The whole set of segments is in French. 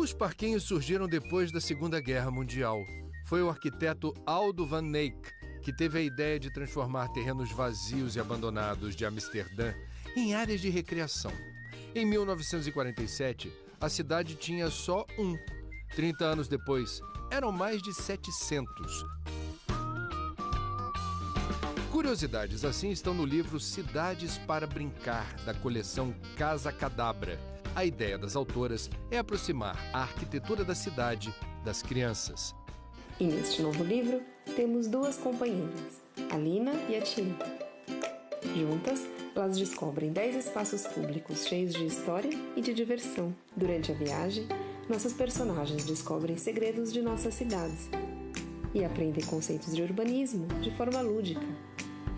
Os parquinhos surgiram depois da Segunda Guerra Mundial. Foi o arquiteto Aldo van Eyck que teve a ideia de transformar terrenos vazios e abandonados de Amsterdã em áreas de recreação. Em 1947, a cidade tinha só um. 30 anos depois, eram mais de 700. Curiosidades assim estão no livro Cidades para Brincar, da coleção Casa Cadabra. A ideia das autoras é aproximar a arquitetura da cidade das crianças. E neste novo livro, temos duas companheiras, a Lina e a Tinta. Juntas, elas descobrem 10 espaços públicos cheios de história e de diversão. Durante a viagem, nossos personagens descobrem segredos de nossas cidades e aprendem conceitos de urbanismo de forma lúdica.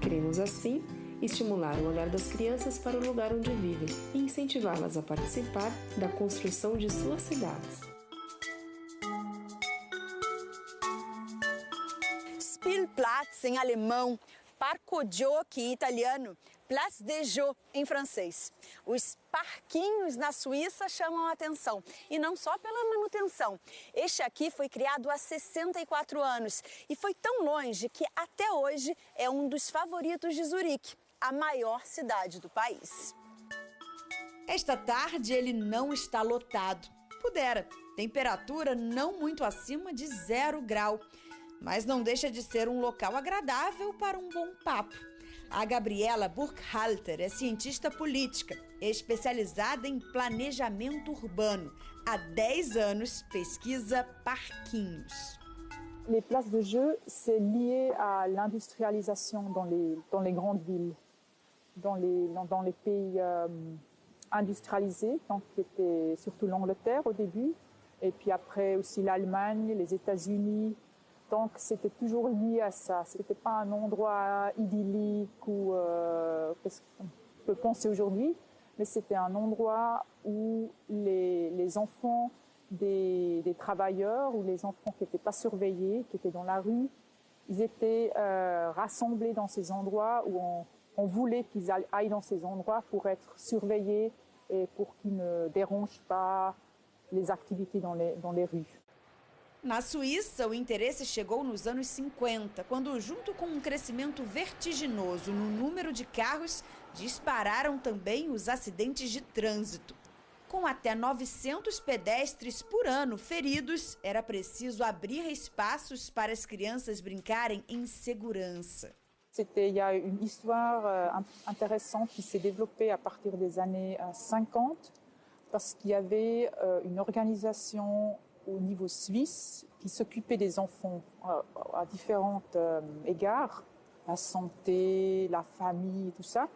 Queremos, assim, estimular o olhar das crianças para o lugar onde vivem e incentivá-las a participar da construção de suas cidades. Spielplatz em alemão, Parco Giochi em italiano, Place des Jeux em francês. Os parquinhos na Suíça chamam a atenção, e não só pela manutenção. Este aqui foi criado há 64 anos e foi tão longe que até hoje é um dos favoritos de Zurique, a maior cidade do país. Esta tarde ele não está lotado. Pudera, temperatura não muito acima de 0 grau. Mas não deixa de ser um local agradável para um bom papo. A Gabriela Burkhalter é cientista política, especializada em planejamento urbano. Há 10 anos pesquisa parquinhos. Les places de jeu, c'est lié à l'industrialisation dans les grandes villes, dans les pays industrialisés, donc qui étaient surtout l'Angleterre au début, et puis après aussi l'Allemagne, les États-Unis. Donc c'était toujours lié à ça. C'était pas un endroit idyllique ou parce qu'on peut penser aujourd'hui, mais c'était un endroit où les enfants des travailleurs ou les enfants qui n'étaient pas surveillés, qui étaient dans la rue, ils étaient rassemblés dans ces endroits où on voulait qu'ils aillent dans ces endroits pour être surveillés et pour qu'ils ne dérangent pas les activités dans les rues. Na Suíça, o interesse chegou nos anos 50, quando, junto com um crescimento vertiginoso no número de carros, dispararam também os acidentes de trânsito. Com até 900 pedestres por ano feridos, era preciso abrir espaços para as crianças brincarem em segurança. Il y a une histoire intéressante qui s'est développée à partir des années 50, parce qu'il y avait une organisation au niveau suisse qui s'occupait des enfants à différents égards, la santé, la famille, tout ça.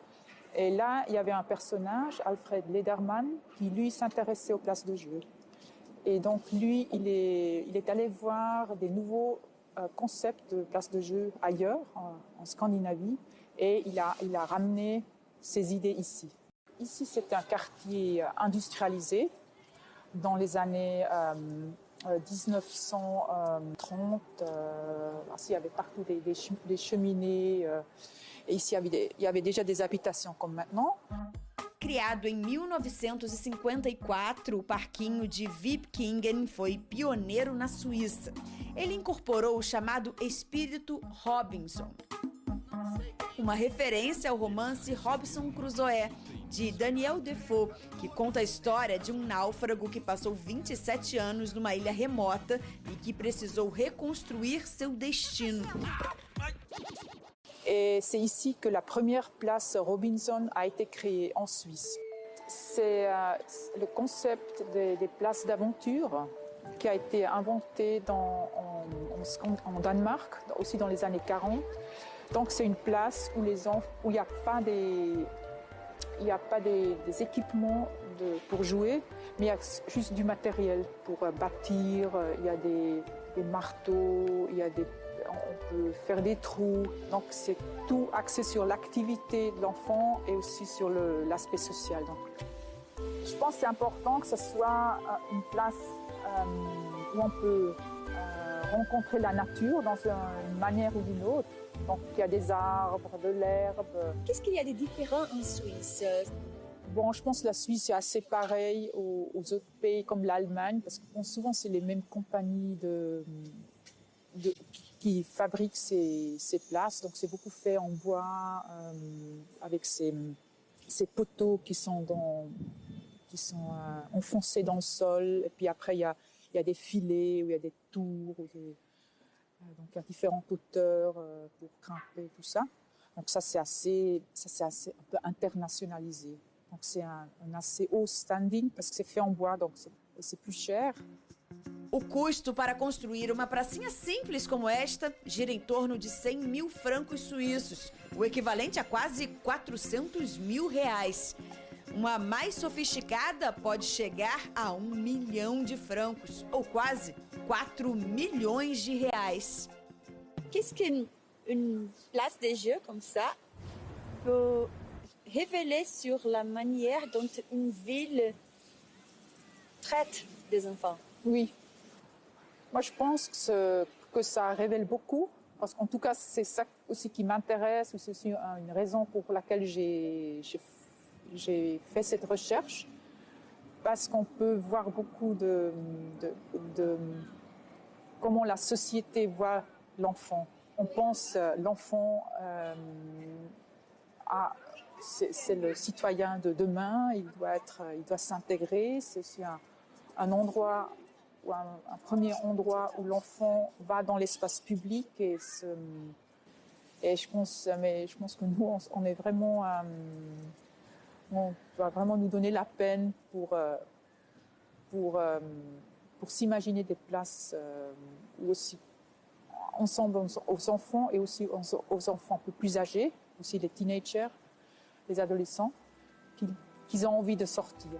Et là, il y avait un personnage, Alfred Lederman, qui lui s'intéressait aux places de jeu. Et donc lui, il est allé voir des nouveaux concepts de places de jeu ailleurs, en Scandinavie, et il a ramené ses idées ici. Ici, c'est un quartier industrialisé. Dans les années 1930, il y avait partout des cheminées. Et ici, il y avait déjà des habitations comme maintenant. Criado em 1954, o parquinho de Wipkingen foi pioneiro na Suíça. Ele incorporou o chamado espírito Robinson, uma referência ao romance Robinson Crusoe, de Daniel Defoe, que conta a história de um náufrago que passou 27 anos numa ilha remota e que precisou reconstruir seu destino. Et c'est ici que la première place Robinson a été créée en Suisse. C'est le concept des places d'aventure qui a été inventé en Danemark, aussi dans les années 40. Donc c'est une place où il n'y a pas des équipements pour jouer, mais il y a juste du matériel pour bâtir. Il y a des marteaux, on peut faire des trous. Donc c'est tout axé sur l'activité de l'enfant et aussi sur l'aspect social. Donc, je pense que c'est important que ce soit une place où on peut rencontrer la nature dans une manière ou d'une autre. Donc il y a des arbres, de l'herbe. Qu'est-ce qu'il y a de différent en Suisse? Bon, je pense que la Suisse est assez pareille aux autres pays comme l'Allemagne, parce que bon, souvent c'est les mêmes compagnies qui fabriquent ces places. Donc c'est beaucoup fait en bois, avec ces poteaux qui sont enfoncés dans le sol. Et puis après il y a des filets, ou il y a des tours, donc il y a différentes hauteurs pour grimper, tout ça. Donc ça c'est assez un peu internationalisé. Donc c'est un assez haut standing, parce que c'est fait en bois, donc c'est plus cher. O custo para construir uma pracinha simples como esta gira em torno de 100 mil francos suíços, o equivalente a quase 400 mil reais. Uma mais sofisticada pode chegar a 1 milhão de francos, ou quase 4 milhões de reais. Qu'est-ce qu'une place des jeux comme ça peut révéler sur la manière dont une ville traite des enfants? Oui. Moi, je pense que ça révèle beaucoup, parce qu'en tout cas, c'est ça aussi qui m'intéresse, ou c'est aussi une raison pour laquelle j'ai fait cette recherche, parce qu'on peut voir beaucoup de comment la société voit l'enfant. On pense l'enfant c'est le citoyen de demain, il doit s'intégrer. C'est aussi un endroit, ou un premier endroit où l'enfant va dans l'espace public, et je pense que nous on est vraiment, on doit vraiment nous donner la peine pour s'imaginer des places où aussi ensemble aux enfants, et aussi aux enfants un peu plus âgés, aussi les teenagers, les adolescents, qu'ils ont envie de sortir.